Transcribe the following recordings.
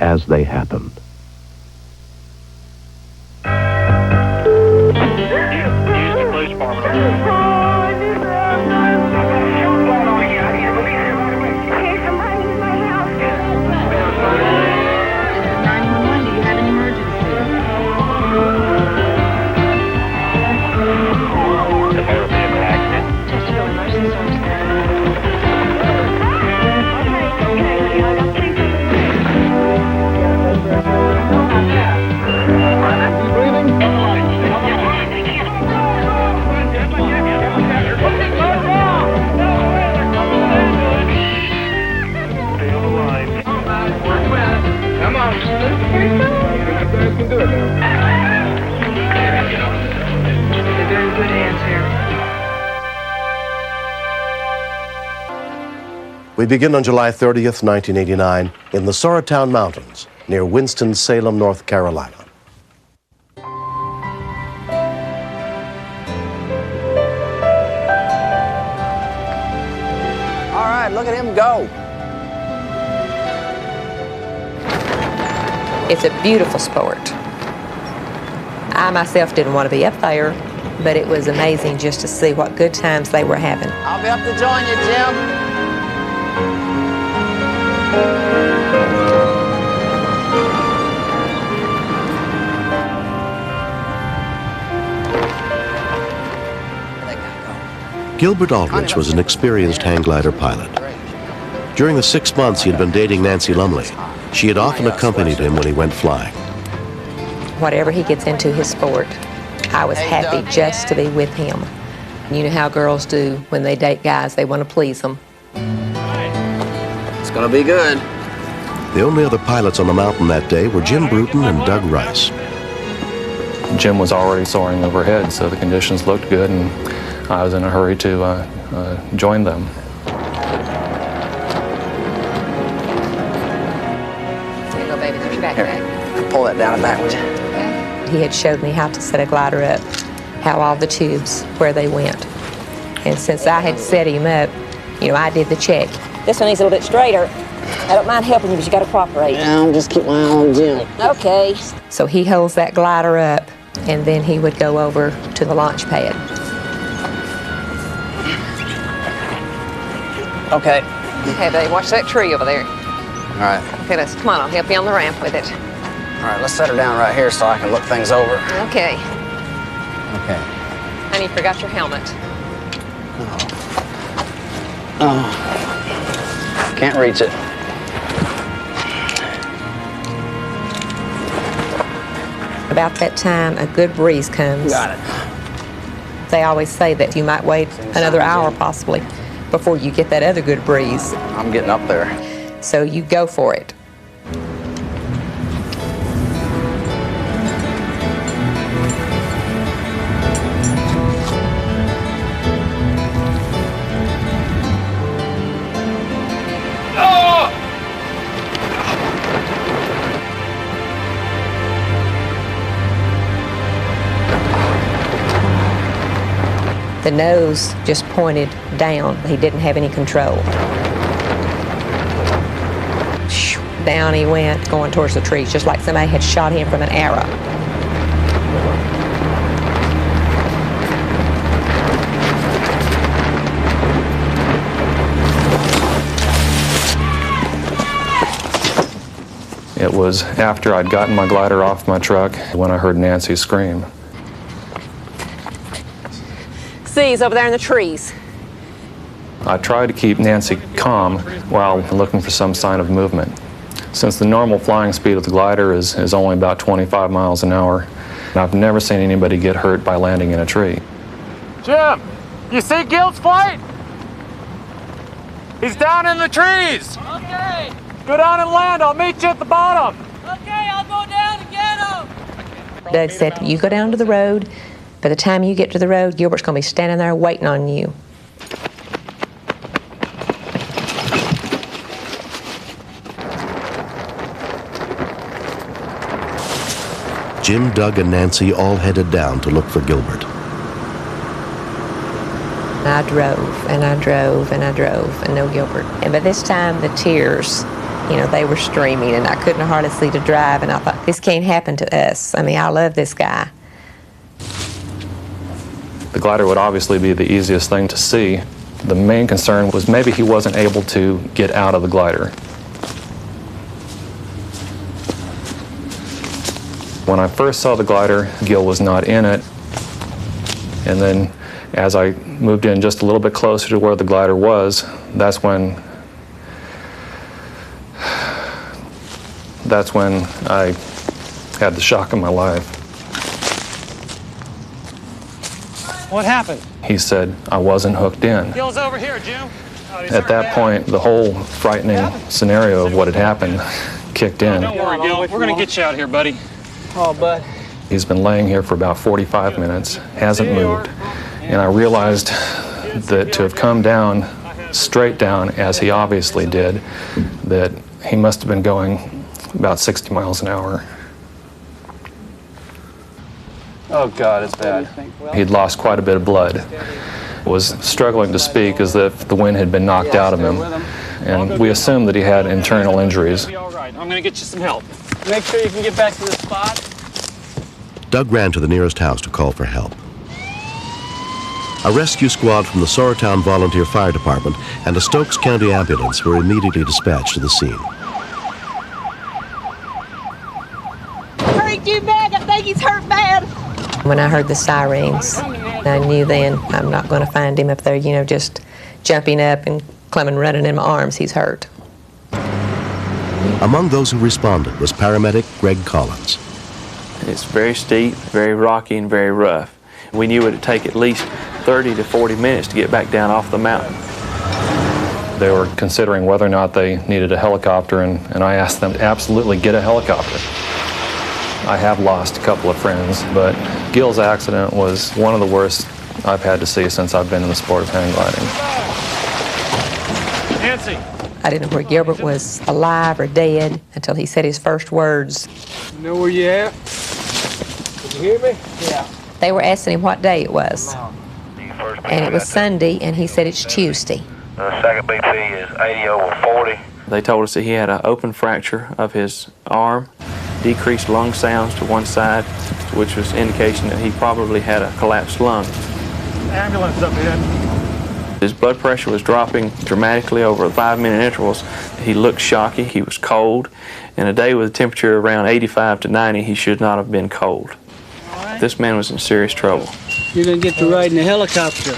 as they happened. We begin on July 30th, 1989, in the Soratown Mountains, near Winston-Salem, North Carolina. All right, look at him go. It's a beautiful sport. I myself didn't want to be up there, but it was amazing just to see what good times they were having. I'll be up to join you, Jim. Gilbert Aldrich was an experienced hang glider pilot. During the 6 months he had been dating Nancy Lumley, she had often accompanied him when he went flying. Whatever he gets into his sport, I was happy just to be with him. You know how girls do when they date guys, they want to please them. It's gonna be good. The only other pilots on the mountain that day were Jim Bruton and Doug Rice. Jim was already soaring overhead, so the conditions looked good, and I was in a hurry to join them. Here you go, baby. There's your backpack. Here, pull that down and back, would you? He had showed me how to set a glider up, how all the tubes, where they went. And since I had set him up, you know, I did the check. This one needs a little bit straighter. I don't mind helping you, but you gotta cooperate. Yeah, I'll just keep my eye on Jim. Okay. So he holds that glider up, and then he would go over to the launch pad. Okay. Okay, babe, watch that tree over there. All right. Okay, come on, I'll help you on the ramp with it. All right, let's set her down right here so I can look things over. Okay. Okay. Honey, you forgot your helmet. Oh. Can't reach it. About that time, a good breeze comes. Got it. They always say that you might wait another hour possibly before you get that other good breeze. I'm getting up there. So you go for it. The nose just pointed down. He didn't have any control. Down he went, going towards the trees, just like somebody had shot him from an arrow. It was after I'd gotten my glider off my truck when I heard Nancy scream. See, he's over there in the trees. I tried to keep Nancy calm while looking for some sign of movement. Since the normal flying speed of the glider is only about 25 miles an hour, I've never seen anybody get hurt by landing in a tree. Jim, you see Gil's flight? He's down in the trees. Okay. Go down and land. I'll meet you at the bottom. Okay, I'll go down and get him. Doug said, you go down to the road. By the time you get to the road, Gilbert's going to be standing there waiting on you. Jim, Doug, and Nancy all headed down to look for Gilbert. I drove, and I drove, and I drove, and no Gilbert. And by this time, the tears, You know, they were streaming, and I couldn't hardly see to drive, and I thought, this can't happen to us. I mean, I love this guy. The glider would obviously be the easiest thing to see. The main concern was maybe he wasn't able to get out of the glider. When I first saw the glider, Gil was not in it. And then as I moved in just a little bit closer to where the glider was, that's when I had the shock of my life. What happened? He said I wasn't hooked in. Gil's over here, Jim. At that point, the whole frightening scenario of what had happened kicked in. Don't worry, Gil. We're gonna get you out here, buddy. Oh, bud. He's been laying here for about 45 minutes, hasn't moved, and I realized that to have come down, straight down, as he obviously did, that he must have been going about 60 miles an hour. Oh, God, it's bad. He'd lost quite a bit of blood, was struggling to speak as if the wind had been knocked out of him, and we assumed that he had internal injuries. You'll be all right. I'm gonna get you some help. Make sure you can get back to the spot. Doug ran to the nearest house to call for help. A rescue squad from the Sorrowtown Volunteer Fire Department and a Stokes County ambulance were immediately dispatched to the scene. Hurry, you bag. I think he's hurt bad. When I heard the sirens, I knew then I'm not going to find him up there, you know, just jumping up and coming running in my arms. He's hurt. Among those who responded was paramedic Greg Collins. It's very steep, very rocky, and very rough. We knew it would take at least 30 to 40 minutes to get back down off the mountain. They were considering whether or not they needed a helicopter, and I asked them to absolutely get a helicopter. I have lost a couple of friends, but Gil's accident was one of the worst I've had to see since I've been in the sport of hang gliding. Nancy. I didn't know where Gilbert was alive or dead until he said his first words. You know where you at? Can you hear me? Yeah. They were asking him what day it was. And it was Sunday, and he said it's Tuesday. The second BP is 80/40. They told us that he had an open fracture of his arm, decreased lung sounds to one side, which was indication that he probably had a collapsed lung. Ambulance up ahead. His blood pressure was dropping dramatically over 5-minute intervals. He looked shocky, he was cold. In a day with a temperature around 85 to 90, he should not have been cold. This man was in serious trouble. You're gonna get to ride in a helicopter.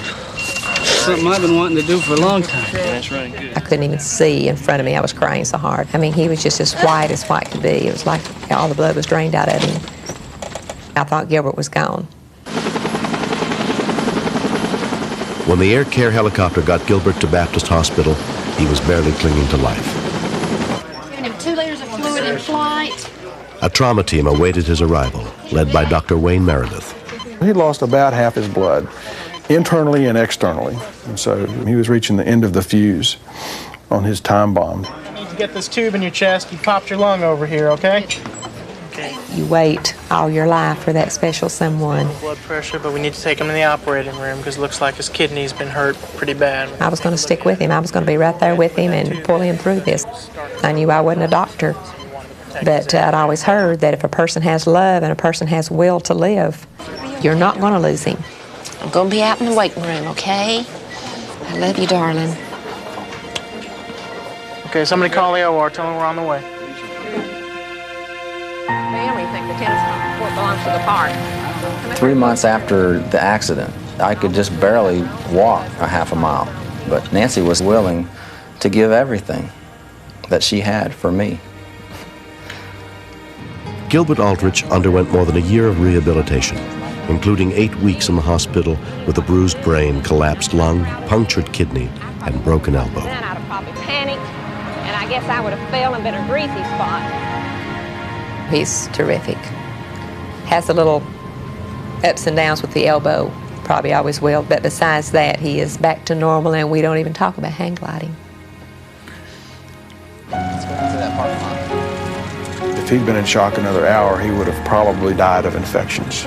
Something I've been wanting to do for a long time. That's right, good. I couldn't even see in front of me. I was crying so hard. I mean, he was just as white could be. It was like all the blood was drained out of him. I thought Gilbert was gone. When the air care helicopter got Gilbert to Baptist Hospital, he was barely clinging to life. Giving him 2 liters of fluid in flight. A trauma team awaited his arrival, led by Dr. Wayne Meredith. He lost about half his blood, internally and externally. And so he was reaching the end of the fuse on his time bomb. You need to get this tube in your chest. You popped your lung over here, okay? You wait all your life for that special someone. Blood pressure, but we need to take him in the operating room because it looks like his kidney's been hurt pretty bad. I was going to stick with him. I was going to be right there with him and pull him through this. I knew I wasn't a doctor, but I'd always heard that if a person has love and a person has will to live, you're not going to lose him. I'm going to be out in the waiting room, okay? I love you, darling. Okay, somebody call the OR. Tell them we're on the way. Family think the tennis court belongs to the park. 3 months after the accident, I could just barely walk a half a mile. But Nancy was willing to give everything that she had for me. Gilbert Aldrich underwent more than a year of rehabilitation, including 8 weeks in the hospital with a bruised brain, collapsed lung, punctured kidney, and broken elbow. Then I'd have probably panicked, and I guess I would have fell and been a greasy spot. He's terrific. Has a little ups and downs with the elbow, probably always will, but besides that, he is back to normal, and we don't even talk about hang gliding. Let's go into that parking lot. If he'd been in shock another hour, he would have probably died of infections.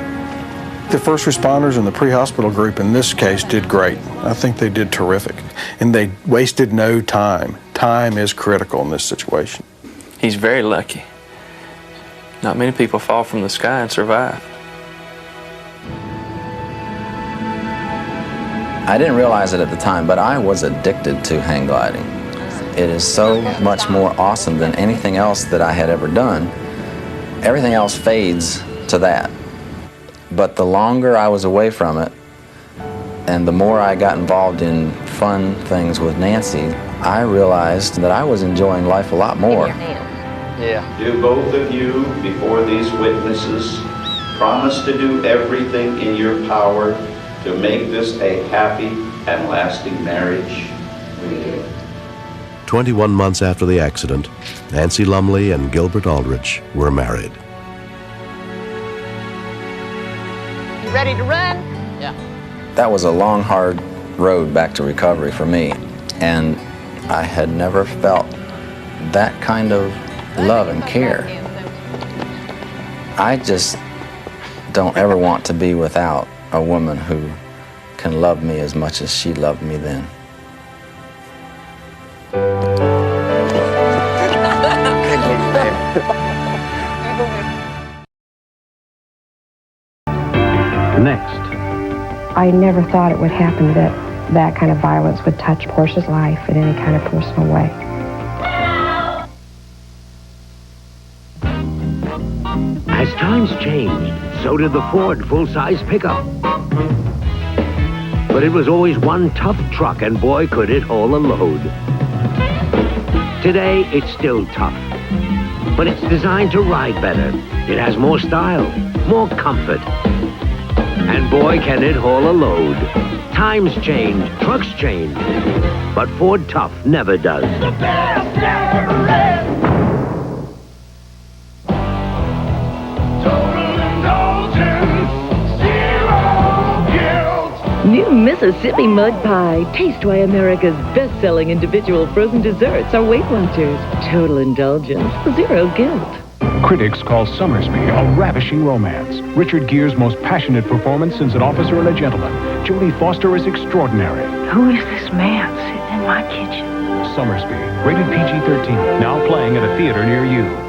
The first responders and the pre-hospital group in this case did great. I think they did terrific, and they wasted no time. Time is critical in this situation. He's very lucky. Not many people fall from the sky and survive. I didn't realize it at the time, but I was addicted to hang gliding. It is so much more awesome than anything else that I had ever done. Everything else fades to that. But the longer I was away from it, and the more I got involved in fun things with Nancy, I realized that I was enjoying life a lot more. Yeah. Do both of you, before these witnesses, promise to do everything in your power to make this a happy and lasting marriage? We do. 21 months after the accident, Nancy Lumley and Gilbert Aldrich were married. You ready to run? Yeah. That was a long, hard road back to recovery for me, and I had never felt that kind of love and care. I just don't ever want to be without a woman who can love me as much as she loved me then. Next. I never thought it would happen that that kind of violence would touch Portia's life in any kind of personal way. As times changed, so did the Ford full-size pickup. But it was always one tough truck, and boy, could it haul a load. Today, it's still tough, but it's designed to ride better. It has more style, more comfort, and boy, can it haul a load. Times change, trucks change, but Ford Tough never does. The best never ends. New Mississippi Mud Pie. Taste why America's best-selling individual frozen desserts are Weight Watchers. Total indulgence, zero guilt. Critics call Summersby a ravishing romance. Richard Gere's most passionate performance since An Officer and a Gentleman. Jodie Foster is extraordinary. Who is this man sitting in my kitchen? Summersby, rated PG-13, now playing at a theater near you.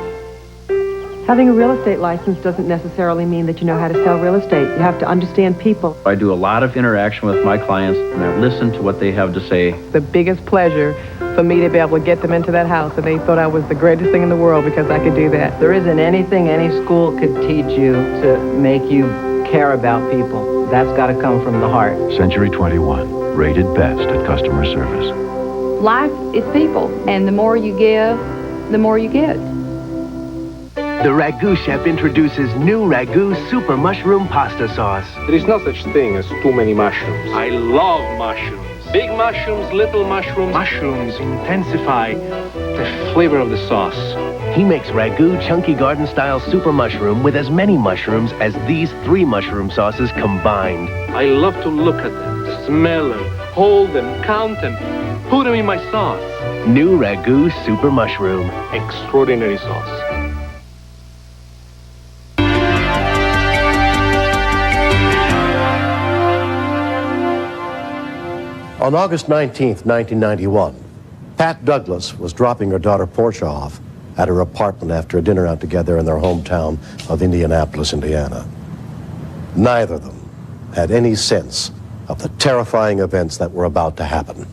Having a real estate license doesn't necessarily mean that you know how to sell real estate. You have to understand people. I do a lot of interaction with my clients, and I listen to what they have to say. The biggest pleasure for me to be able to get them into that house, and they thought I was the greatest thing in the world because I could do that. There isn't anything any school could teach you to make you care about people. That's got to come from the heart. Century 21, rated best at customer service. Life is people, and the more you give, the more you get. The Ragu chef introduces new Ragu Super Mushroom Pasta Sauce. There is no such thing as too many mushrooms. I love mushrooms. Big mushrooms, little mushrooms. Mushrooms intensify the flavor of the sauce. He makes Ragu Chunky Garden Style Super Mushroom with as many mushrooms as these 3 mushroom sauces combined. I love to look at them, smell them, hold them, count them, put them in my sauce. New Ragu Super Mushroom. Extraordinary sauce. On August 19th, 1991, Pat Douglas was dropping her daughter Portia off at her apartment after a dinner out together in their hometown of Indianapolis, Indiana. Neither of them had any sense of the terrifying events that were about to happen.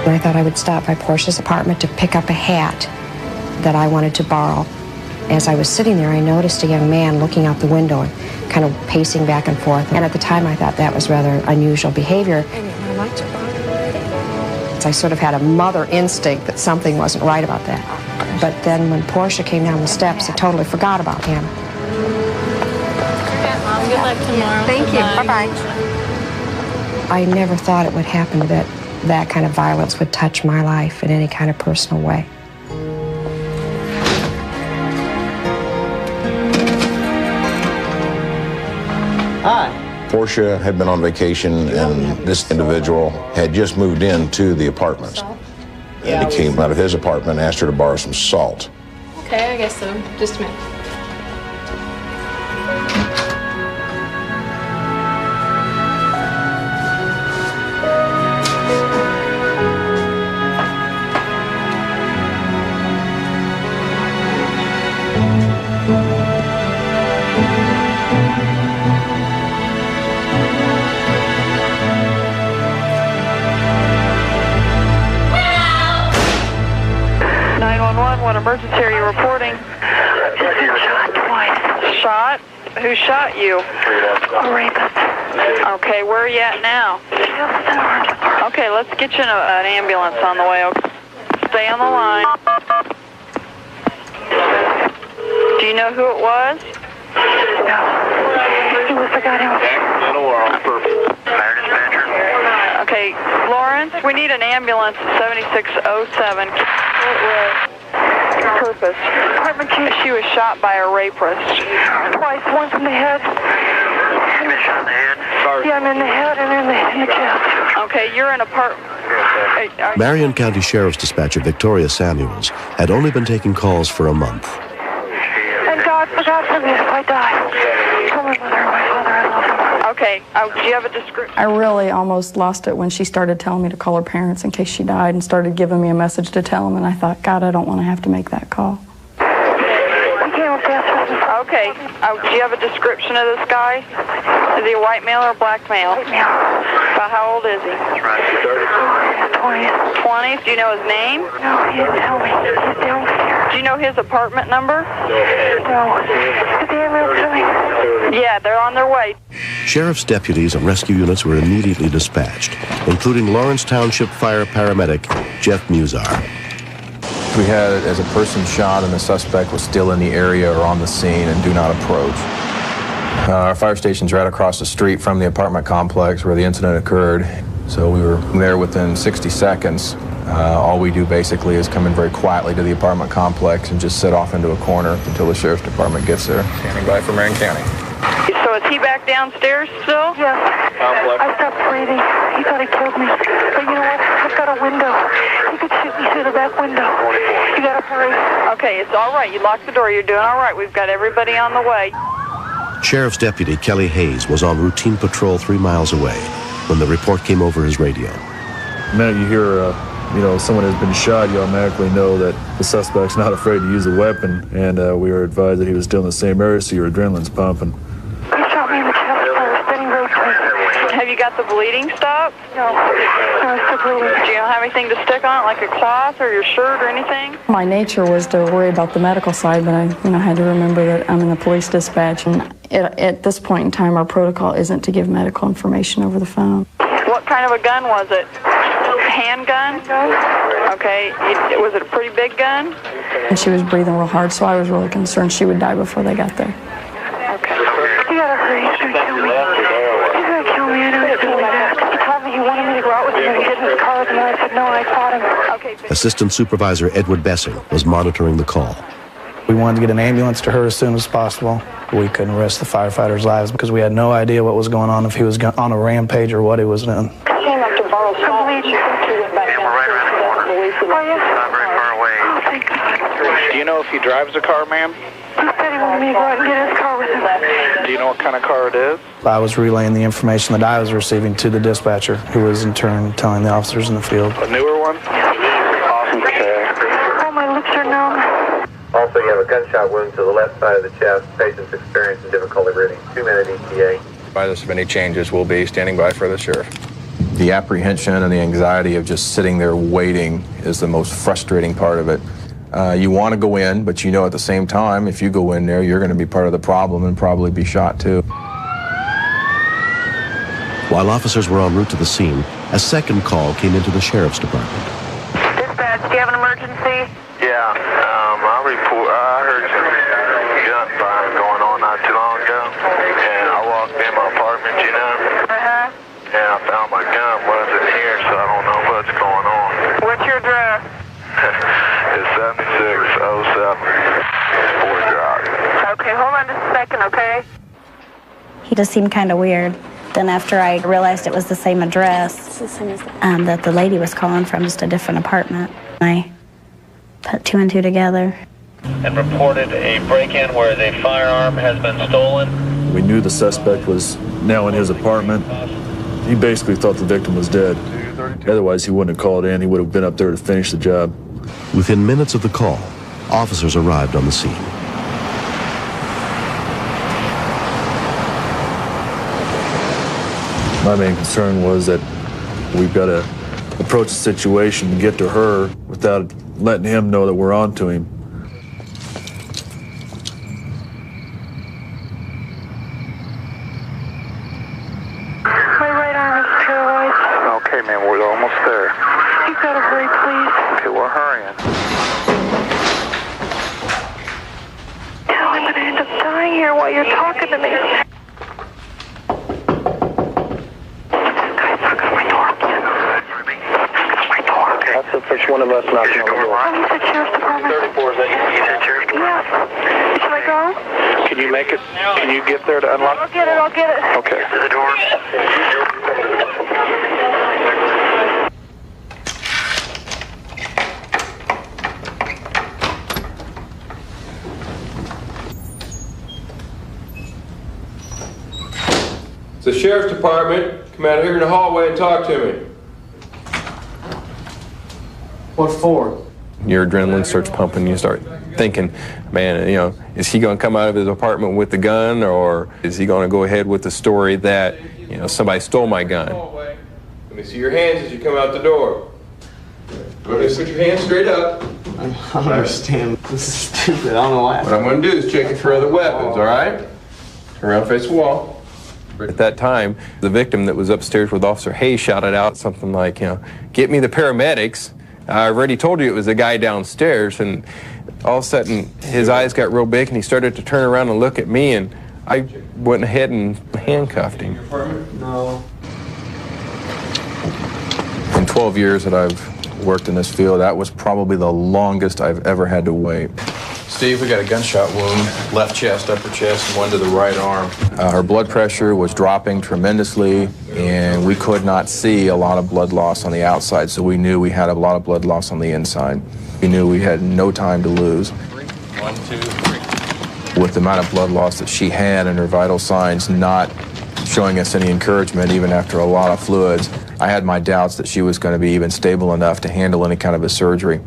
I thought I would stop by Portia's apartment to pick up a hat that I wanted to borrow. As I was sitting there, I noticed a young man looking out the window and kind of pacing back and forth. And at the time, I thought that was rather unusual behavior. I sort of had a mother instinct that something wasn't right about that. But then when Portia came down the steps, I totally forgot about him. Good luck tomorrow. Thank you. Bye-bye. I never thought it would happen that that kind of violence would touch my life in any kind of personal way. Hi. Portia had been on vacation, and this individual had just moved into the apartment. And he came out of his apartment and asked her to borrow some salt. Okay, I guess so. Just a minute. emergency are you reporting? I've just been shot twice. Shot? Who shot you? A rapist. Okay, where are you at now? Okay, let's get you an ambulance on the way. Okay. Stay on the line. Do you know who it was? No. He was the guy who Okay, Lawrence, we need an ambulance at 7607. Purpose. She was shot by a rapist. Twice, once in the head. Shot in the head? Yeah, I'm in the head and in the chest. Okay, you're in a Marion County Sheriff's Dispatcher Victoria Samuels had only been taking calls for a month. And God forbid if I die. Tell my mother and my father I love them. Okay, do you have a description? I really almost lost it when she started telling me to call her parents in case she died and started giving me a message to tell them, and I thought, God, I don't want to have to make that call. Okay, do you have a description of this guy? Is he a white male or a black male? White male. About how old is he? 20s. 20s? Do you know his name? No, he didn't tell me. He's downstairs. Do you know his apartment number? No. Is the ambulance coming? Yeah, they're on their way. Sheriff's deputies and rescue units were immediately dispatched, including Lawrence Township Fire paramedic Jeff Musar. We had it as a person shot and the suspect was still in the area or on the scene and do not approach. Our fire station's right across the street from the apartment complex where the incident occurred, so we were there within 60 seconds. All we do basically is come in very quietly to the apartment complex and just sit off into a corner until the sheriff's department gets there. Standing by for Marion County. So is he back downstairs still? Yes. I stopped breathing. He thought he killed me. But you know what? I've got a window. He could shoot me through the back window. You gotta hurry. Okay, it's all right. You locked the door. You're doing all right. We've got everybody on the way. Sheriff's Deputy Kelly Hayes was on routine patrol 3 miles away when the report came over his radio. The minute you hear, someone has been shot, you automatically know that the suspect's not afraid to use a weapon, and we wwere advised that he was still in the same area, so your adrenaline's pumping. He shot me in the chest first, then he raped me. Have you got the bleeding stopped? No. No, it's still bleeding. Do you don't have anything to stick on it, like a cloth or your shirt or anything? My nature was to worry about the medical side, but I had to remember that I'm in the police dispatch, and at this point in time, our protocol isn't to give medical information over the phone. What kind of a gun was it? Handgun? Okay. Was it a pretty big gun? And she was breathing real hard, so I was really concerned she would die before they got there. Okay. You gotta hurry. He's gonna kill me. He's gonna kill me. I know he's coming back. He told me he wanted me to go out with him and get in his car, and I said no, and I fought him. Okay. Assistant Supervisor Edward Bessing was monitoring the call. We wanted to get an ambulance to her as soon as possible. We couldn't risk the firefighters' lives because we had no idea what was going on, if he was on a rampage or what he was doing. Do you know if he drives a car, ma'am? He said he wanted me to go out and get his car with him. Do you know what kind of car it is? I was relaying the information that I was receiving to the dispatcher, who was in turn telling the officers in the field. A newer one? Okay. Oh, my lips are numb. Also, you have a gunshot wound to the left side of the chest. Patient's experiencing difficulty breathing. 2-minute ETA. Advise of any changes, we'll be standing by for the sheriff. The apprehension and the anxiety of just sitting there waiting is the most frustrating part of it. You want to go in, but you know at the same time, if you go in there, you're going to be part of the problem and probably be shot too. While officers were en route to the scene, a second call came into the sheriff's department. Dispatch, do you have an emergency? Yeah, I heard some gunfire going on not too long ago, and I walked in my apartment, and I found my gun wasn't here, so I don't know what's going on. What's your address? It's 7607 Ford Drive. Okay, hold on just a second, okay? He just seemed kind of weird. Then after I realized it was the same address that the lady was calling from, just a different apartment, I put 2 and 2 together. And reported a break-in where the firearm has been stolen. We knew the suspect was now in his apartment. He basically thought the victim was dead. Otherwise, he wouldn't have called in. He would have been up there to finish the job. Within minutes of the call, officers arrived on the scene. My main concern was that we've got to approach the situation and get to her without letting him know that we're on to him. almost there. You gotta hurry, please. Okay, we're hurrying. I'm gonna end up dying here while you're talking to me. That's one of us knocking on the door. Oh, you said Sheriff's Department? 34, is that you said Sheriff's Department? Yeah. Should I go? Can you make it? Can you get there to unlock? I'll get it, I'll get it. Okay. To the door. It's the Sheriff's Department. Come out here in the hallway and talk to me. What for? Your adrenaline starts pumping. You start thinking, man, you know, is he going to come out of his apartment with the gun, or is he going to go ahead with the story that, you know, somebody stole my gun? Let me see your hands as you come out the door. Go ahead and put your hands straight up. I don't understand. This is stupid. I don't know why. What I'm going to do is check you for other weapons, all right? Turn around, face the wall. At that time, the victim that was upstairs with Officer Hayes shouted out something like, you know, get me the paramedics. I already told you it was a guy downstairs, and all of a sudden his eyes got real big and he started to turn around and look at me, and I went ahead and handcuffed him. No. In 12 years that I've worked in this field, that was probably the longest I've ever had to wait. Steve, we got a gunshot wound, left chest, upper chest, and one to the right arm. Her blood pressure was dropping tremendously, and we could not see a lot of blood loss on the outside, so we knew we had a lot of blood loss on the inside. We knew we had no time to lose. 1, 2, 3. With the amount of blood loss that she had and her vital signs not showing us any encouragement even after a lot of fluids, I had my doubts that she was going to be even stable enough to handle any kind of a surgery.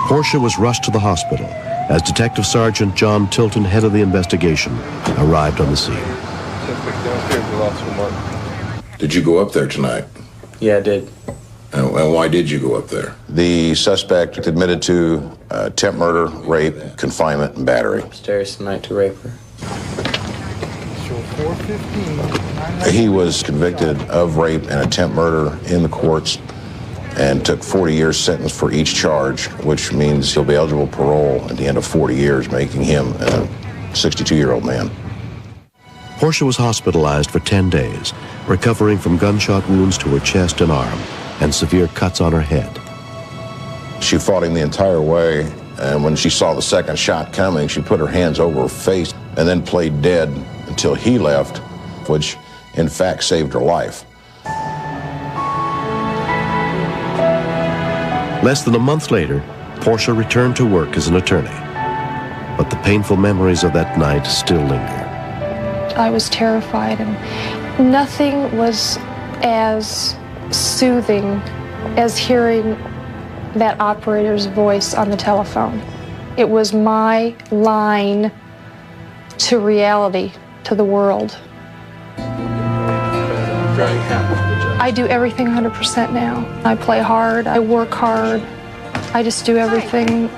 Portia was rushed to the hospital as Detective Sergeant John Tilton, head of the investigation, arrived on the scene. Did you go up there tonight? Yeah, I did. And why did you go up there? The suspect admitted to attempt murder, rape, confinement, and battery. Upstairs tonight to rape her. He was convicted of rape and attempt murder in the courts and took 40 years sentence for each charge, which means he'll be eligible parole at the end of 40 years, making him a 62-year-old man. Portia was hospitalized for 10 days, recovering from gunshot wounds to her chest and arm and severe cuts on her head. She fought him the entire way, and when she saw the second shot coming, she put her hands over her face and then played dead until he left, which in fact saved her life. Less than a month later, Portia returned to work as an attorney. But the painful memories of that night still linger. I was terrified, and nothing was as soothing as hearing that operator's voice on the telephone. It was my line to reality, to the world. I do everything 100% now. I play hard, I work hard, I just do everything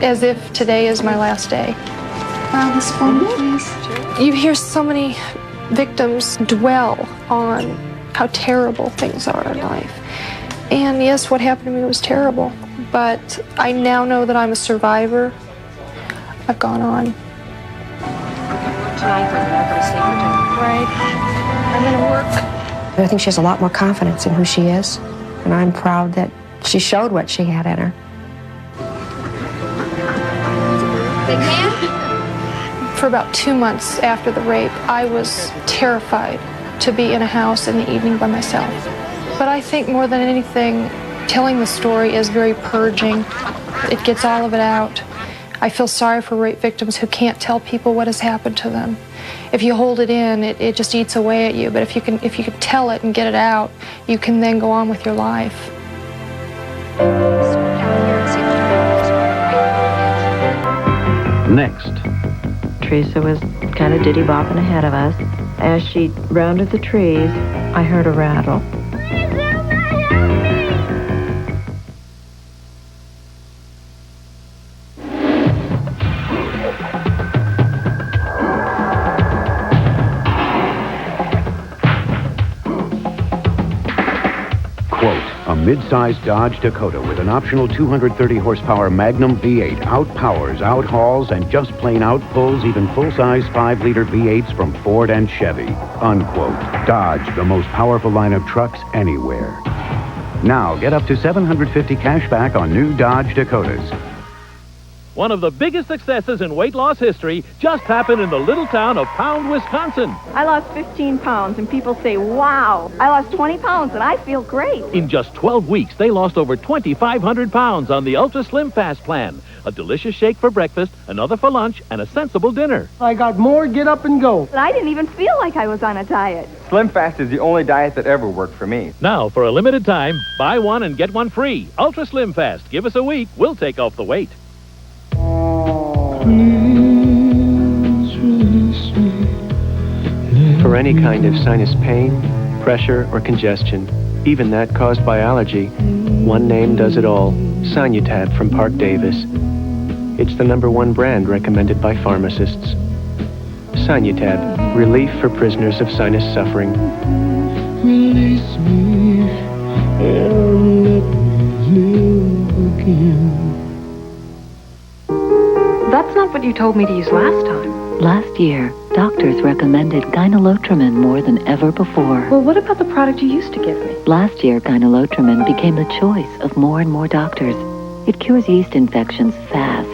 as if today is my last day. This phone, please. You hear so many victims dwell on how terrible things are in life. And yes, what happened to me was terrible, but I now know that I'm a survivor. I've gone on. Right. I'm gonna work. I think she has a lot more confidence in who she is, and I'm proud that she showed what she had in her. Big man? For about 2 months after the rape, I was terrified to be in a house in the evening by myself. But I think more than anything, telling the story is very purging. It gets all of it out. I feel sorry for rape victims who can't tell people what has happened to them. If you hold it in, it just eats away at you. But if you can tell it and get it out, you can then go on with your life. Next. Teresa was kind of diddy-bopping ahead of us. As she rounded the trees, I heard a rattle. mid-size Dodge Dakota with an optional 230 horsepower Magnum V8 outpowers, outhauls, and just plain outpulls even full-size 5-liter V8s from Ford and Chevy. Unquote. Dodge, the most powerful line of trucks anywhere. Now get up to $750 cash back on new Dodge Dakotas. One of the biggest successes in weight loss history just happened in the little town of Pound, Wisconsin. I lost 15 pounds, and people say, wow. I lost 20 pounds, and I feel great. In just 12 weeks, they lost over 2,500 pounds on the Ultra Slim Fast plan. A delicious shake for breakfast, another for lunch, and a sensible dinner. I got more get up and go. But I didn't even feel like I was on a diet. Slim Fast is the only diet that ever worked for me. Now, for a limited time, buy one and get one free. Ultra Slim Fast. Give us a week. We'll take off the weight. For any kind of sinus pain, pressure, or congestion, even that caused by allergy, one name does it all. Sinutab from Park Davis. It's the #1 brand recommended by pharmacists. Sinutab, relief for prisoners of sinus suffering. Release me and let me live again. That's not what you told me to use last time. Last year, doctors recommended gynolotrimine more than ever before. Well, what about the product you used to give me? Last year, gynolotrimine became the choice of more and more doctors. It cures yeast infections fast.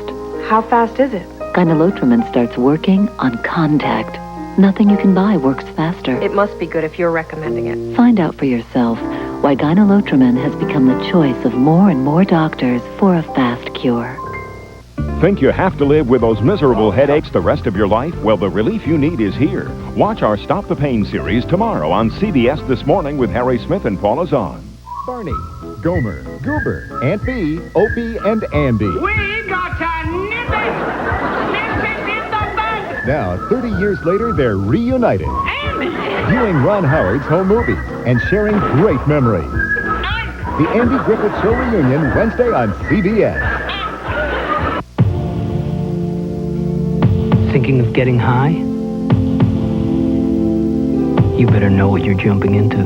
How fast is it? Gynolotrimine starts working on contact. Nothing you can buy works faster. It must be good if you're recommending it. Find out for yourself why gynolotrimine has become the choice of more and more doctors for a fast cure. Think you have to live with those miserable headaches the rest of your life? Well, the relief you need is here. Watch our Stop the Pain series tomorrow on CBS This Morning with Harry Smith and Paula Zahn. Barney, Gomer, Goober, Aunt Bee, Opie, and Andy. We got to nip it! Nip it in the bud! Now, 30 years later, they're reunited. Andy! Viewing Ron Howard's home movie and sharing great memories. The Andy Griffith Show reunion, Wednesday on CBS. Thinking of getting high? You better know what you're jumping into.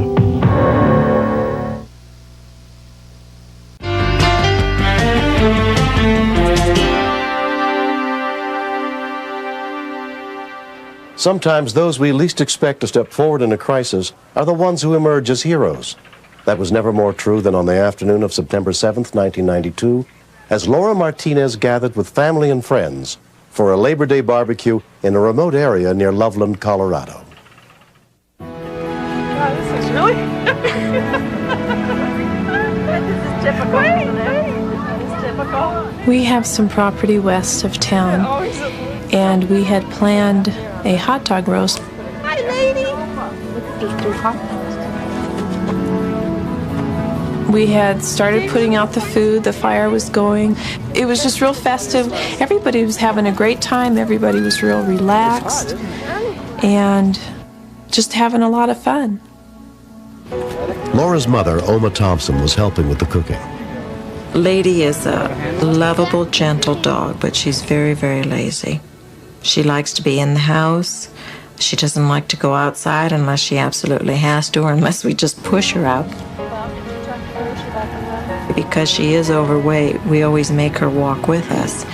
Sometimes those we least expect to step forward in a crisis are the ones who emerge as heroes. That was never more true than on the afternoon of September 7th, 1992, as Laura Martinez gathered with family and friends for a Labor Day barbecue in a remote area near Loveland, Colorado. Wow, this is really... this is typical, isn't it? It's typical. We have some property west of town, and we had planned a hot dog roast. Hi, lady! We had started putting out the food, the fire was going. It was just real festive. Everybody was having a great time. Everybody was real relaxed and just having a lot of fun. Laura's mother, Oma Thompson, was helping with the cooking. Lady is a lovable, gentle dog, but she's very, very lazy. She likes to be in the house. She doesn't like to go outside unless she absolutely has to, or unless we just push her out. Because she is overweight, we always make her walk with us.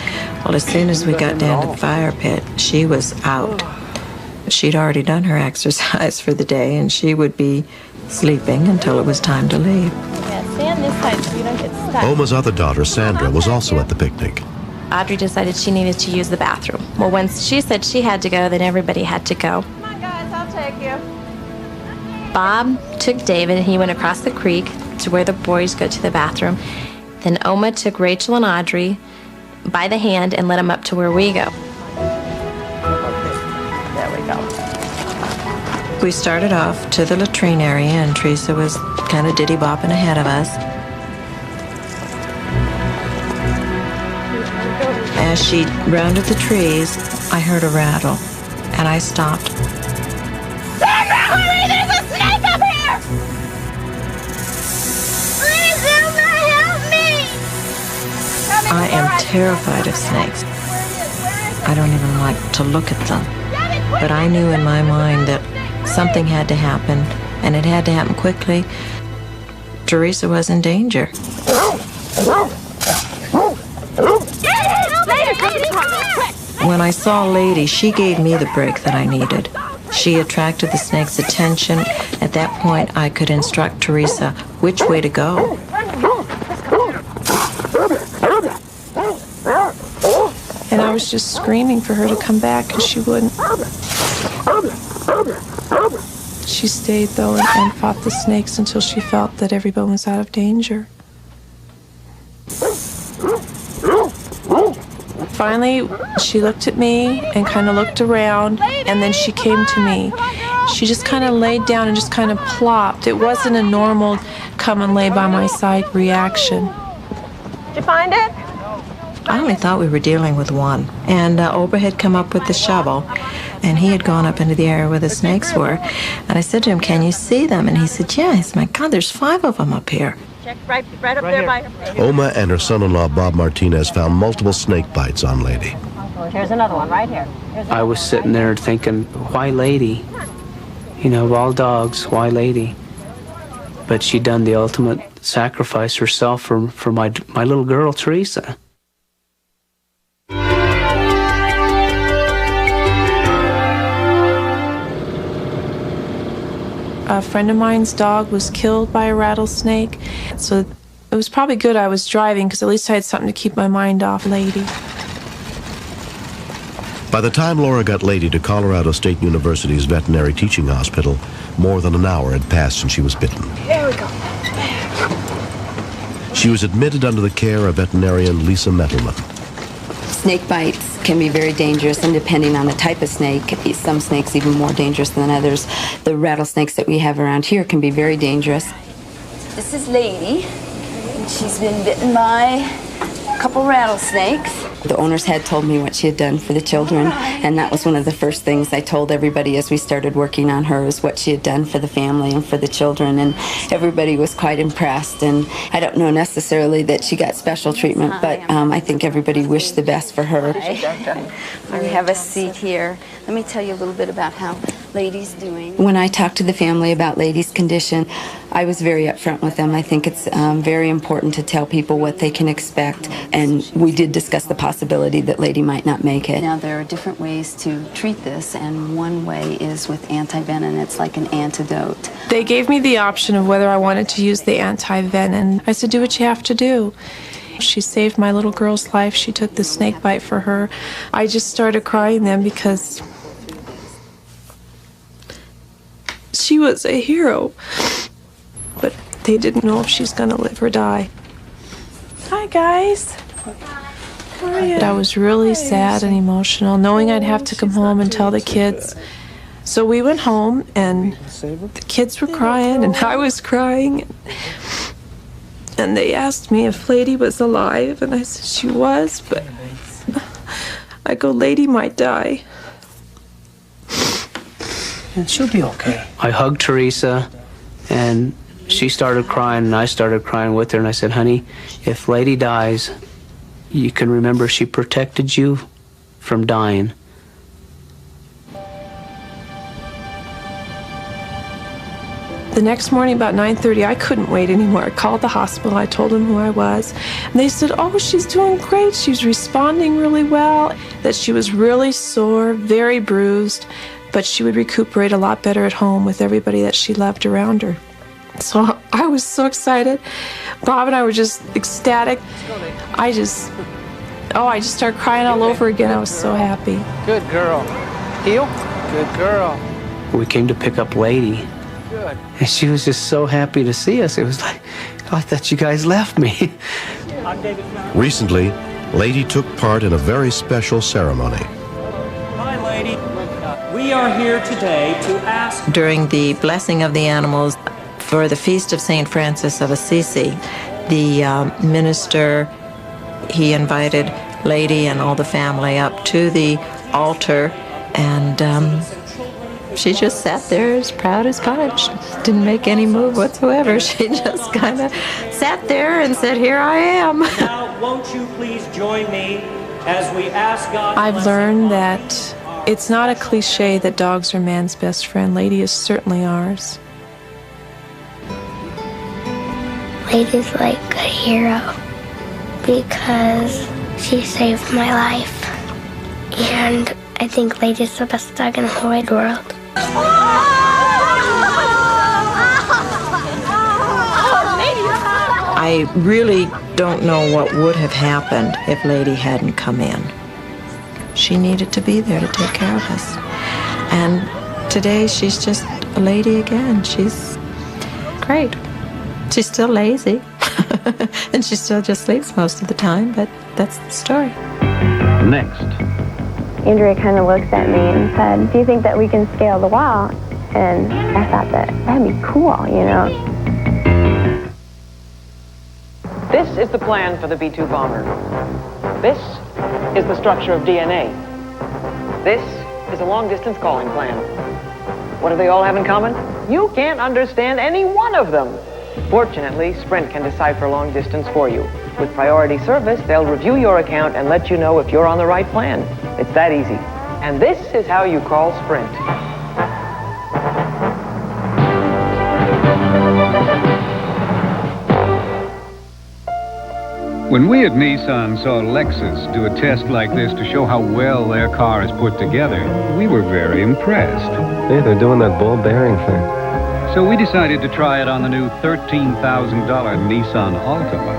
Well, as soon as we got down to the fire pit, she was out. She'd already done her exercise for the day, and she would be sleeping until it was time to leave. Yeah, stay on this side so you don't get stuck. Oma's other daughter, Sandra, was also at the picnic. Audrey decided she needed to use the bathroom. Well, when she said she had to go, then everybody had to go. Come on, guys, I'll take you. Bob took David and he went across the creek to where the boys go to the bathroom. Then Oma took Rachel and Audrey by the hand and led them up to where we go. There we go. We started off to the latrine area, and Teresa was kind of diddy-bopping ahead of us. As she rounded the trees, I heard a rattle, and I stopped. Sandra, hurry! There's a snake up here! Please, Elmer, help me! I am terrified of snakes. I don't even like to look at them. But I knew in my mind that something had to happen, and it had to happen quickly. Teresa was in danger. When I saw Lady, she gave me the break that I needed. She attracted the snake's attention. At that point, I could instruct Teresa which way to go. And I was just screaming for her to come back, and she wouldn't. She stayed, though, and fought the snakes until she felt that everyone was out of danger. Finally, she looked at me and kind of looked around, and then she came to me. She just kind of laid down and just kind of plopped. It wasn't a normal come and lay by my side reaction. Did you find it? I only thought we were dealing with one. And Oba had come up with the shovel, and he had gone up into the area where the snakes were. And I said to him, "Can you see them?" And he said, "Yeah." I said, "My God, there's 5 of them up here." Check right up there by her. Oma and her son-in-law, Bob Martinez, found multiple snake bites on Lady. Here's another one right here. I was sitting there thinking, why Lady? You know, of all dogs, why Lady? But she'd done the ultimate sacrifice herself for my little girl, Teresa. A friend of mine's dog was killed by a rattlesnake, so it was probably good I was driving, because at least I had something to keep my mind off Lady. By the time Laura got Lady to Colorado State University's veterinary teaching hospital, more than an hour had passed since she was bitten. There we go. She was admitted under the care of veterinarian Lisa Mettleman. Snake bites can be very dangerous, and depending on the type of snake, some snakes even more dangerous than others. The rattlesnakes that we have around here can be very dangerous. This is Lady, and she's been bitten by a couple rattlesnakes. The owners had told me what she had done for the children, and that was one of the first things I told everybody as we started working on her, is what she had done for the family and for the children, and everybody was quite impressed. And I don't know necessarily that she got special treatment, but I think everybody wished the best for her. We have a seat here. Let me tell you a little bit about how Lady's doing. When I talked to the family about Lady's condition, I was very upfront with them. I think it's very important to tell people what they can expect, and we did discuss the possibility that Lady might not make it. Now, there are different ways to treat this, and one way is with anti-venom. It's like an antidote. They gave me the option of whether I wanted to use the anti-venom. I said, do what you have to do. She saved my little girl's life. She took the snake bite for her. I just started crying then because she was a hero. But they didn't know if she's going to live or die. Hi, guys. How are you? I was really sad and emotional, knowing I'd have to come home and tell the kids. So we went home, and the kids were crying, and I was crying. And they asked me if Lady was alive, and I said she was, but I go, Lady might die. And she'll be okay. I hugged Teresa, and she started crying, and I started crying with her, and I said, honey, if Lady dies, you can remember she protected you from dying. The next morning, about 9:30, I couldn't wait anymore. I called the hospital. I told them who I was. And they said, oh, she's doing great. She's responding really well. That she was really sore, very bruised, but she would recuperate a lot better at home with everybody that she loved around her. So I was so excited. Bob and I were just ecstatic. I just started crying all over again. I was so happy. Good girl. Heel? Good girl. We came to pick up Lady. Good. And she was just so happy to see us. It was like, oh, I thought you guys left me. Recently, Lady took part in a very special ceremony. Hi, Lady. We are here today to ask... During the blessing of the animals for the Feast of St. Francis of Assisi, the minister, he invited Lady and all the family up to the altar, and she just sat there as proud as punch. Didn't make any move whatsoever. She just kind of sat there and said, here I am. Now, won't you please join me as we ask God... I've learned that it's not a cliche that dogs are man's best friend. Lady is certainly ours. Lady's like a hero because she saved my life. And I think Lady's the best dog in the whole wide world. I really don't know what would have happened if Lady hadn't come in. She needed to be there to take care of us. And today she's just a lady again. She's great. She's still lazy. And she still just sleeps most of the time, but that's the story. Next. Andrea kind of looked at me and said, do you think that we can scale the wall? And I thought that'd be cool, you know. This is the plan for the B-2 bomber. This is the structure of DNA. This is a long-distance calling plan. What do they all have in common? You can't understand any one of them. Fortunately, Sprint can decipher long distance for you. With priority service, they'll review your account and let you know if you're on the right plan. It's that easy. And this is how you call Sprint. When we at Nissan saw Lexus do a test like this to show how well their car is put together, we were very impressed. Yeah, they're doing that ball bearing thing. So we decided to try it on the new $13,000 Nissan Altima.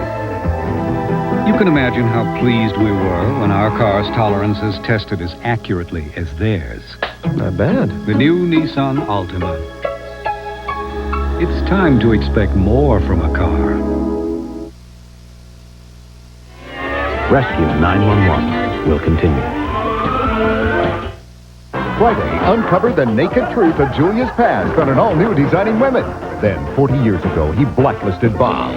You can imagine how pleased we were when our car's tolerances tested as accurately as theirs. Not bad. The new Nissan Altima. It's time to expect more from a car. Rescue 911 will continue. Friday uncovered the naked truth of Julia's past on an all-new Designing Women. Then, 40 years ago, he blacklisted Bob.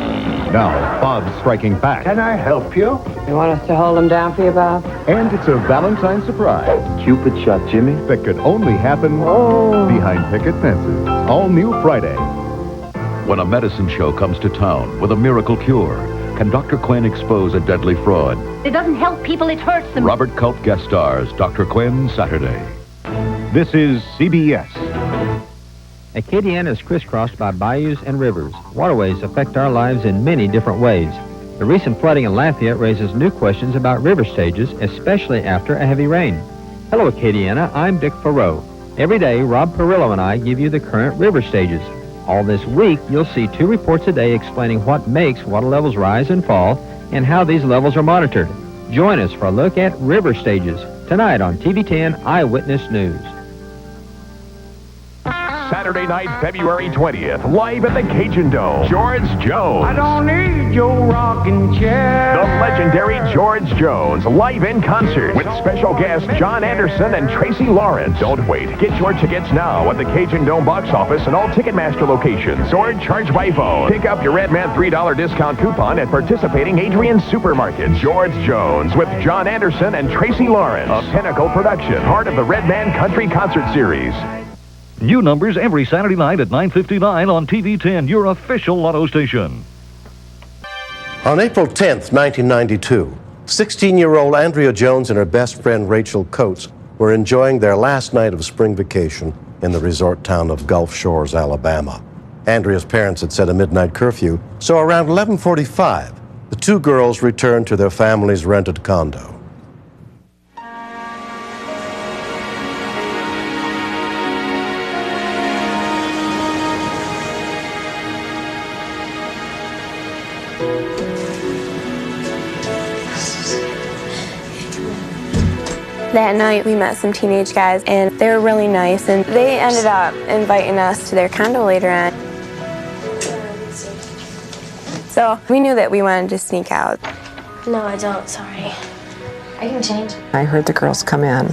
Now, Bob's striking back. Can I help you? You want us to hold him down for you, Bob? And it's a Valentine surprise. Cupid shot Jimmy? That could only happen behind picket fences. All new Friday. When a medicine show comes to town with a miracle cure, can Dr. Quinn expose a deadly fraud? It doesn't help people, it hurts them. Robert Culp guest stars Dr. Quinn Saturday. This is CBS. Acadiana is crisscrossed by bayous and rivers. Waterways affect our lives in many different ways. The recent flooding in Lafayette raises new questions about river stages, especially after a heavy rain. Hello, Acadiana. I'm Dick Farrow. Every day, Rob Perillo and I give you the current river stages. All this week, you'll see 2 reports a day explaining what makes water levels rise and fall and how these levels are monitored. Join us for a look at river stages tonight on TV 10 Eyewitness News. Saturday night, February 20th, live at the Cajun Dome, George Jones. I don't need your rocking chair. The legendary George Jones, live in concert with special guests John Anderson and Tracy Lawrence. Don't wait. Get your tickets now at the Cajun Dome box office and all Ticketmaster locations, or charge by phone. Pick up your Redman $3 discount coupon at participating Adrian supermarkets. George Jones with John Anderson and Tracy Lawrence. A Pinnacle production, part of the Redman Country Concert Series. New numbers every Saturday night at 9:59 on TV 10, your official lotto station. On April 10th, 1992, 16-year-old Andrea Jones and her best friend Rachel Coates were enjoying their last night of spring vacation in the resort town of Gulf Shores, Alabama. Andrea's parents had set a midnight curfew, so around 11:45, the 2 girls returned to their family's rented condo. That night we met some teenage guys and they were really nice and they ended up inviting us to their condo later on. So we knew that we wanted to sneak out. No, I don't. Sorry. I can change. I heard the girls come in.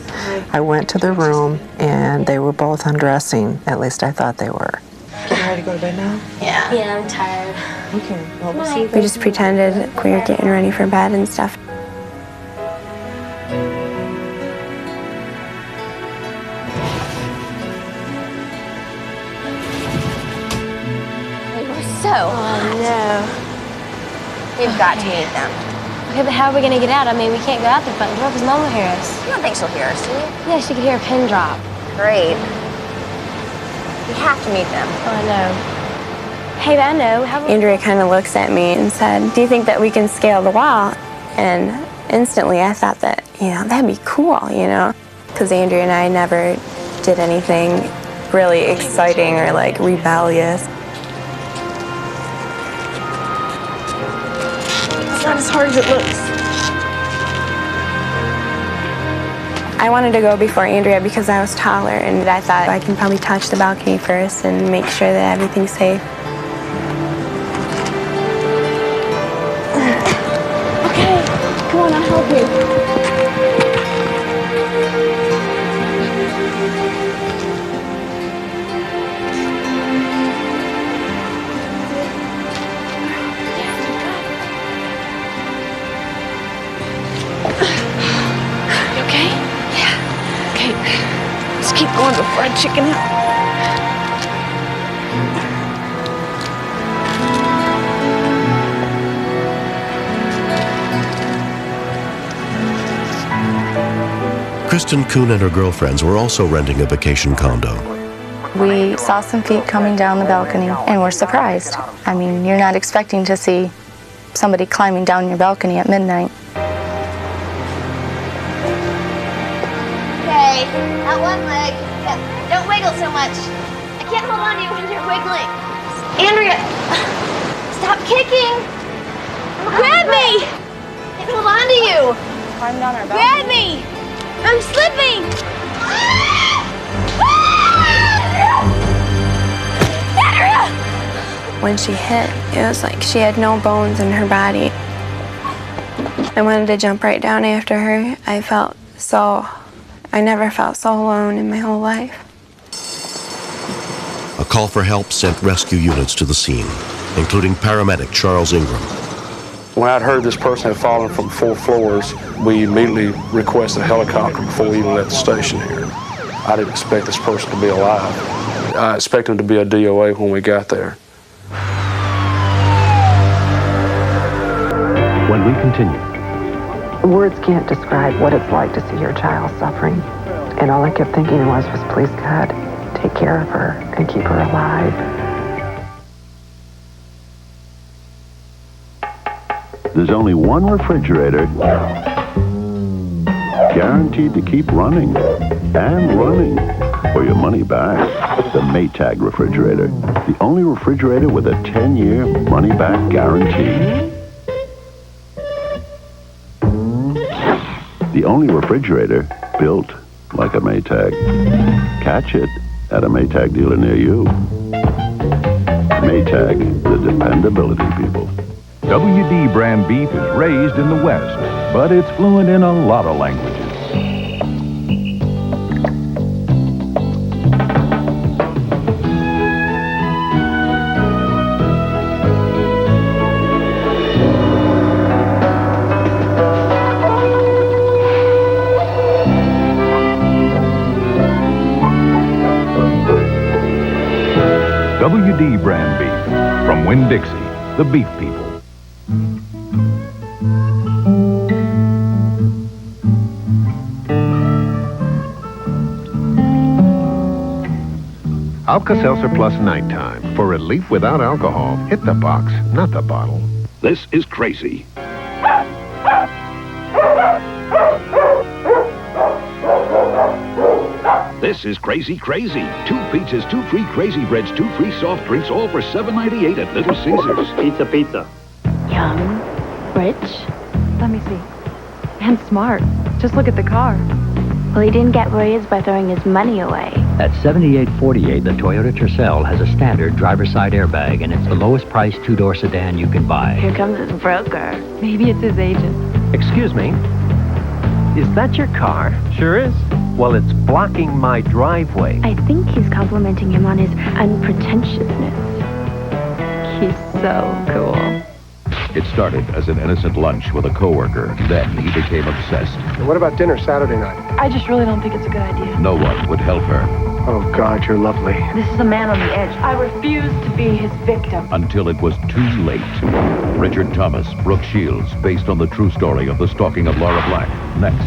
I went to their room and they were both undressing. At least I thought they were. Getting ready to go to bed now? Yeah. Yeah, I'm tired. Okay. Well, we'll see. We just pretended we were getting ready for bed and stuff. Oh, no. We've got to meet them. Okay, but how are we going to get out? I mean, we can't go out the front door because Mom will hear us. You don't think she'll hear us, do you? Yeah, she could hear a pin drop. Great. We have to meet them. Oh, I know. Hey, Vando, Andrea kind of looks at me and said, do you think that we can scale the wall? And instantly I thought that, that'd be cool, because Andrea and I never did anything really exciting or like rebellious. It's not as hard as it looks. I wanted to go before Andrea because I was taller, and I thought I can probably touch the balcony first and make sure that everything's safe. Okay, come on, I'll help you. You okay? Yeah. Okay, let's keep going before I chicken out. Kristen Kuhn and her girlfriends were also renting a vacation condo. We saw some feet coming down the balcony and were surprised. I mean, you're not expecting to see somebody climbing down your balcony at midnight. Okay, that one leg. Yep. Don't wiggle so much. I can't hold on to you when you're wiggling. Andrea, stop kicking. Grab me. I can't hold on to you. Climb down our balcony. Grab me. I'm slipping. When she hit, it was like she had no bones in her body. I wanted to jump right down after her. I never felt so alone in my whole life. A call for help sent rescue units to the scene, including paramedic Charles Ingram. When I'd heard this person had fallen from 4 floors, we immediately requested a helicopter before we even left the station here. I didn't expect this person to be alive. I expected him to be a DOA when we got there. When we continue. Words can't describe what it's like to see your child suffering. And all I kept thinking was please God, take care of her and keep her alive. There's only one refrigerator guaranteed to keep running and running for your money back. The Maytag refrigerator. The only refrigerator with a 10-year money-back guarantee. The only refrigerator built like a Maytag. Catch it at a Maytag dealer near you. Maytag, the dependability people. WD brand beef is raised in the West, but it's fluent in a lot of languages. WD brand beef from Winn-Dixie, the beef people. Alka-Seltzer Plus Nighttime. For relief without alcohol, hit the box, not the bottle. This is crazy. This is crazy. 2 pizzas, 2 free Crazy Breads, 2 free soft drinks, all for $7.98 at Little Caesars. Pizza. Young, rich, let me see, and smart. Just look at the car. Well, he didn't get where he is by throwing his money away. At $78.48, the Toyota Tercel has a standard driver's side airbag, and it's the lowest priced 2-door sedan you can buy. Here comes his broker. Maybe it's his agent. Excuse me, is that your car? Sure is. Well, it's blocking my driveway. I think he's complimenting him on his unpretentiousness. He's so cool. It started as an innocent lunch with a coworker. Then he became obsessed. What about dinner Saturday night? I just really don't think it's a good idea. No one would help her. Oh, God, you're lovely. This is a man on the edge. I refuse to be his victim. Until it was too late. Richard Thomas, Brooke Shields, based on the true story of the stalking of Laura Black. Next.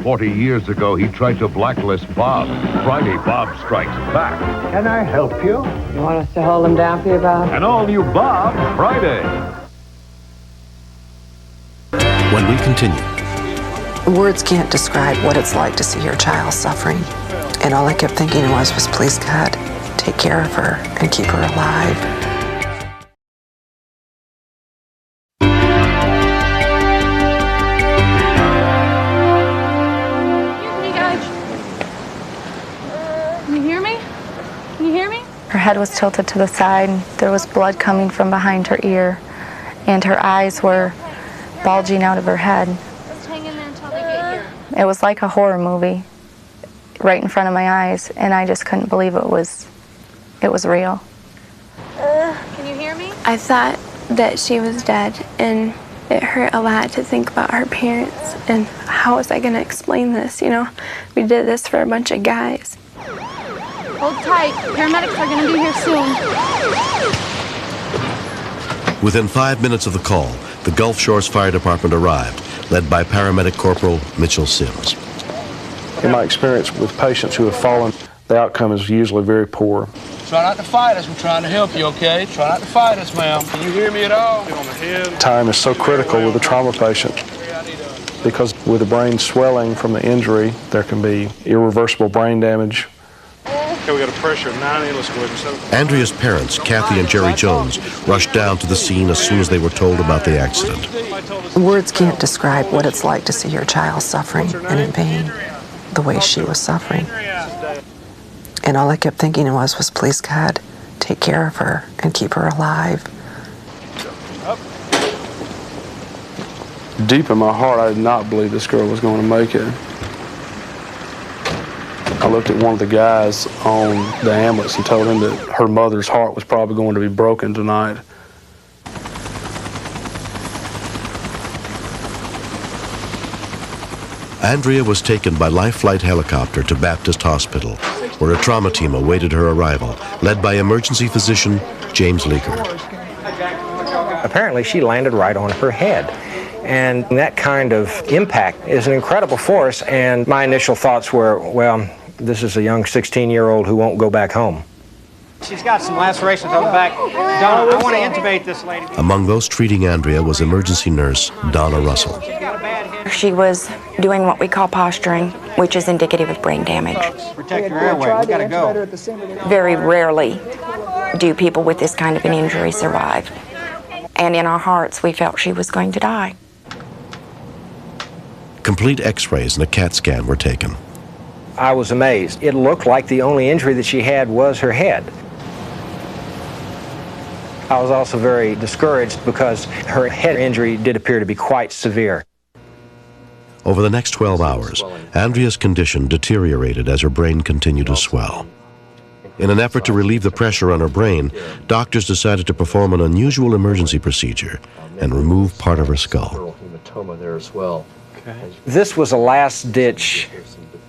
40 years ago, he tried to blacklist Bob. Friday, Bob strikes back. Can I help you? You want us to hold him down for you, Bob? An all-new Bob Friday. When we continue. Words can't describe what it's like to see your child suffering. And all I kept thinking was please, God, take care of her and keep her alive. You guys, can you hear me? Can you hear me? Her head was tilted to the side. There was blood coming from behind her ear, and her eyes were bulging out of her head. Let's hang in there until they get here. It was like a horror movie right in front of my eyes, and I just couldn't believe it was real. Can you hear me? I thought that she was dead, and it hurt a lot to think about her parents and how was I going to explain this, you know? We did this for a bunch of guys. Hold tight. Paramedics are going to be here soon. Within 5 minutes of the call, the Gulf Shores Fire Department arrived, led by paramedic Corporal Mitchell Sims. In my experience with patients who have fallen, the outcome is usually very poor. Try not to fight us. We're trying to help you, okay? Try not to fight us, ma'am. Can you hear me at all? Time is so critical with a trauma patient because with the brain swelling from the injury, there can be irreversible brain damage. Okay, we got a pressure of 90. Let's go ahead and set up. Andrea's parents, Kathy and Jerry Jones, rushed down to the scene as soon as they were told about the accident. Words can't describe what it's like to see your child suffering and in pain the way she was suffering. And all I kept thinking was please, God, take care of her and keep her alive. Deep in my heart, I did not believe this girl was going to make it. I looked at one of the guys on the ambulance and told him that her mother's heart was probably going to be broken tonight. Andrea was taken by life flight helicopter to Baptist Hospital, where a trauma team awaited her arrival, led by emergency physician James Leaker. Apparently, she landed right on her head. And that kind of impact is an incredible force, and my initial thoughts were, well, this is a young 16-year-old who won't go back home. She's got some lacerations on the back. Donna, I want to intubate this lady. Among those treating Andrea was emergency nurse Donna Russell. She was doing what we call posturing, which is indicative of brain damage. Protect your airway. We got to go. Very rarely do people with this kind of an injury survive. And in our hearts, we felt she was going to die. Complete x-rays and a CAT scan were taken. I was amazed. It looked like the only injury that she had was her head. I was also very discouraged because her head injury did appear to be quite severe. Over the next 12 hours, Andrea's condition deteriorated as her brain continued to swell. In an effort to relieve the pressure on her brain, doctors decided to perform an unusual emergency procedure and remove part of her skull. This was a last-ditch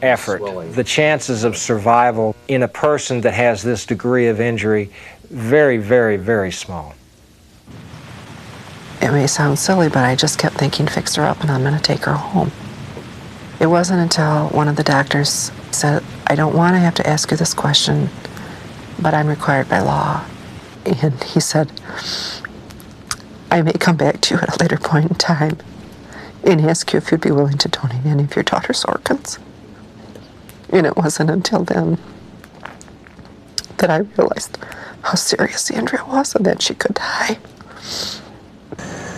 effort. The chances of survival in a person that has this degree of injury, very, very, very small. It may sound silly, but I just kept thinking, fix her up and I'm going to take her home. It wasn't until one of the doctors said, I don't want to have to ask you this question, but I'm required by law. And he said, I may come back to you at a later point in time and ask you if you'd be willing to donate any of your daughter's organs. And it wasn't until then that I realized how serious Andrea was and that she could die.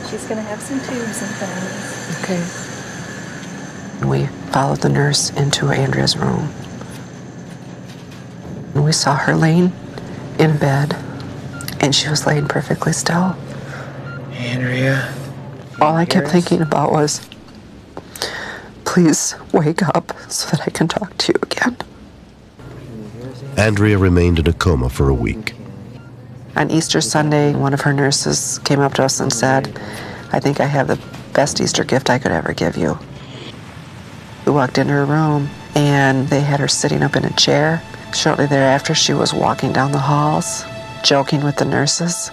She's going to have some tubes and things. Okay. We followed the nurse into Andrea's room. And we saw her laying in bed, and she was laying perfectly still. Andrea. All I kept thinking about was, please wake up so that I can talk to you again. Andrea remained in a coma for a week. On Easter Sunday, one of her nurses came up to us and said, I think I have the best Easter gift I could ever give you. We walked into her room, and they had her sitting up in a chair. Shortly thereafter, she was walking down the halls, joking with the nurses,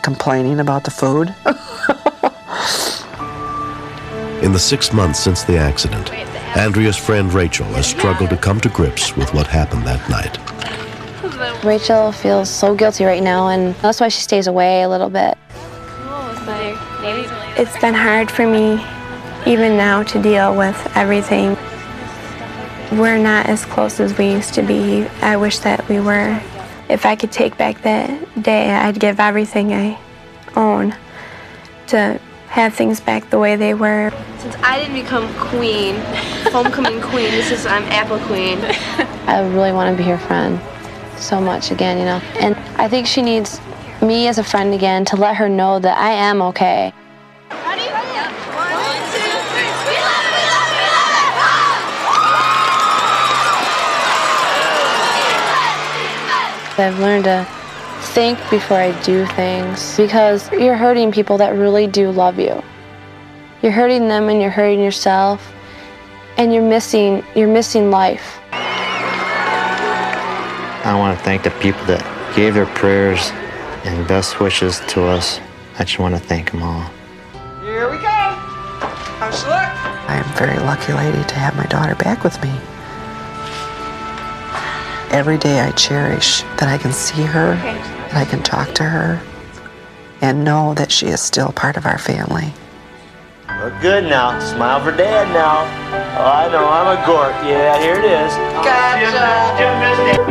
complaining about the food. In the 6 months since the accident, Andrea's friend Rachel has struggled to come to grips with what happened that night. Rachel feels so guilty right now, and that's why she stays away a little bit. It's been hard for me, even now, to deal with everything. We're not as close as we used to be. I wish that we were. If I could take back that day, I'd give everything I own to have things back the way they were. Since I didn't become queen, homecoming queen, I'm apple queen. I really want to be her friend so much again, you know. And I think she needs me as a friend again to let her know that I am okay. Ready? 1, 2, 3. I've learned to think before I do things, because you're hurting people that really do love you. You're hurting them and you're hurting yourself, and you're missing life. I want to thank the people that gave their prayers and best wishes to us. I just want to thank them all. Here we go. How's she look? I am a very lucky lady to have my daughter back with me. Every day I cherish that I can see her, that I can talk to her, and know that she is still part of our family. Look good now. Smile for Dad now. Oh, I know. I'm a Gort. Yeah, here it is. Gotcha.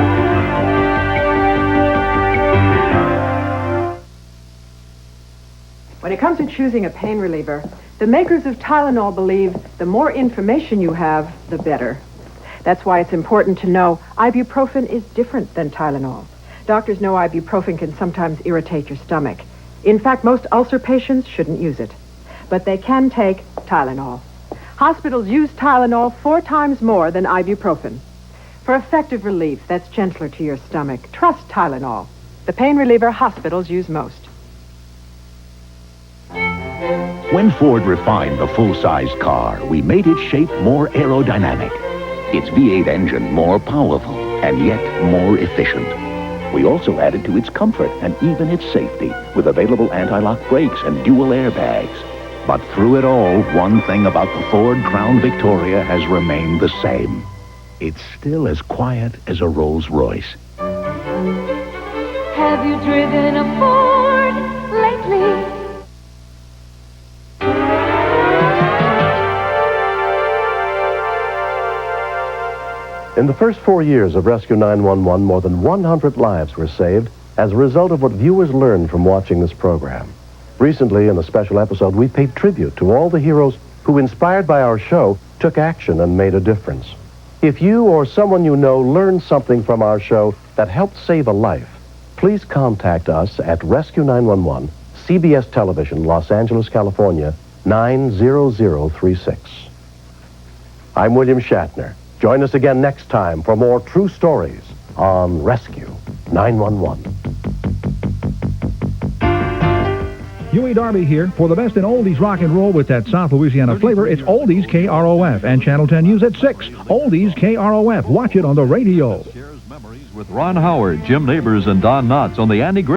When it comes to choosing a pain reliever, the makers of Tylenol believe the more information you have, the better. That's why it's important to know ibuprofen is different than Tylenol. Doctors know ibuprofen can sometimes irritate your stomach. In fact, most ulcer patients shouldn't use it. But they can take Tylenol. Hospitals use Tylenol 4 times more than ibuprofen. For effective relief that's gentler to your stomach, trust Tylenol, the pain reliever hospitals use most. When Ford refined the full-size car, we made its shape more aerodynamic, its V8 engine more powerful, and yet more efficient. We also added to its comfort and even its safety with available anti-lock brakes and dual airbags. But through it all, one thing about the Ford Crown Victoria has remained the same. It's still as quiet as a Rolls-Royce. Have you driven a Ford lately? In the first 4 years of Rescue 911, more than 100 lives were saved as a result of what viewers learned from watching this program. Recently, in a special episode, we paid tribute to all the heroes who, inspired by our show, took action and made a difference. If you or someone you know learned something from our show that helped save a life, please contact us at Rescue 911, CBS Television, Los Angeles, California, 90036. I'm William Shatner. Join us again next time for more true stories on Rescue 911. Huey Darby here. For the best in oldies rock and roll with that South Louisiana flavor, it's Oldies KROF and Channel 10 News at 6. Oldies KROF. Watch it on the radio. With Ron Howard, Jim Neighbors, and Don Knotts on the Andy Griffith